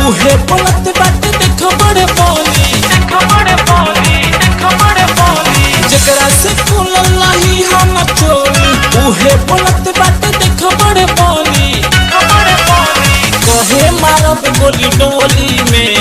उहे बोलत बाटे देखो बड़े बोली जकरा से खुलल नहीं हम चोली उहे बोलत बाटे देखो बड़े बोली कहे मारब गोली डोली में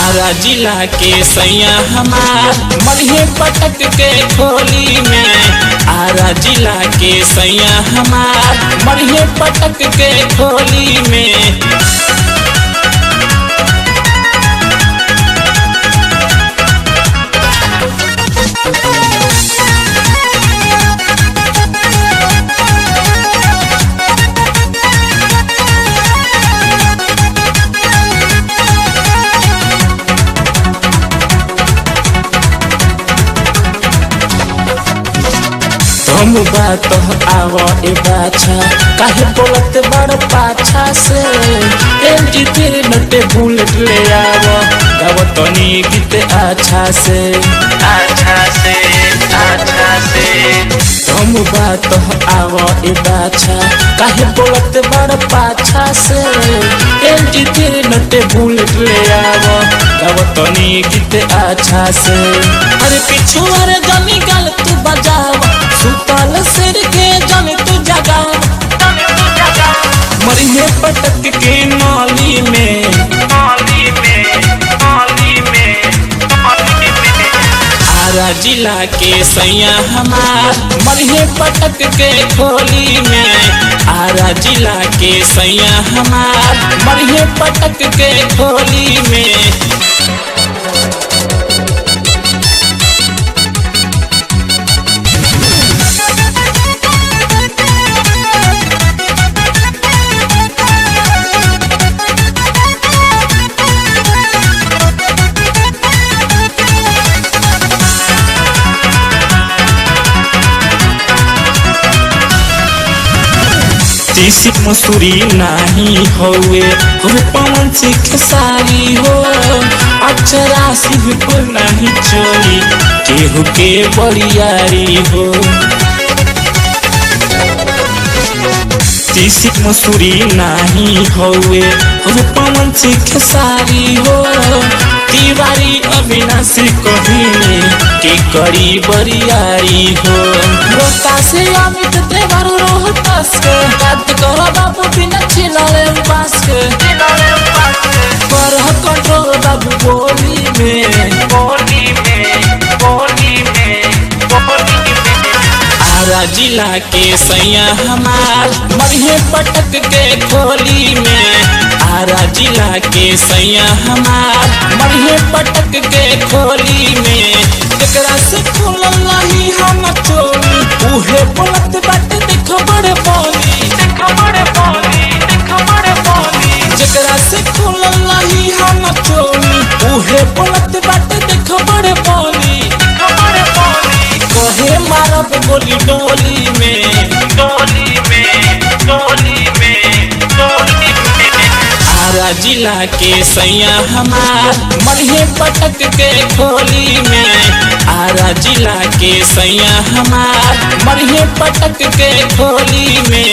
आरा जिला के सैया हमार मरिहे पटक के खोली में आरा जिला के सैया हमार मरिहे पटक के खोली में हम बात आव ए बाछा काहे बोलत बड़ पाछा से एलजी तेरे नटे बुलेट ले आव गाव तनी गीत अच्छा से हम बात आव ए बाछा काहे बोलत बड़ पाछा से एलजी तेरे नटे बुलेट ले आव गाव तनी गीत अच्छा से अरे पिछु अरे जनी गाल तू बजाव सुतल सिर के जाने तू जगा मरिहे पटक के नाली में आरा जिला के सैया हमार मरिहे पटक के खोली में आरा जिला के सैया हमार मरिहे पटक के खोली में तीसी मसूरी नहीं होए पवन से खेसारी हो अक्षरा सिंह नहीं चोरी केहू के बरियारी हो तीसी मसूरी नहीं होए पवन से खेसारी हो तिवारी अविनाशी कहीं के करी बरियारी हो रोता से अमित देवर रोहतास के बात करो बाबू बिना छिलाले पास के पर कंट्रोल बाबू बोली में आरा जिला के सैया हमार मरिहे पटक के खोली में आरा जिला के सैया हमार मरिहे पटक के खोली में जकरा से खुलल नहीं हम चोली उहे बोलत बाटे देखो बड़े बोली जकरा से खुलल नहीं हम चोली उहे बोलत बाटे देखो बड़े बोली कहे मारब गोली डोली में आरा जिला के सैया हमार मरिहे पटक के खोली में आरा जिला के सैया हमार मरिहे पटक के खोली में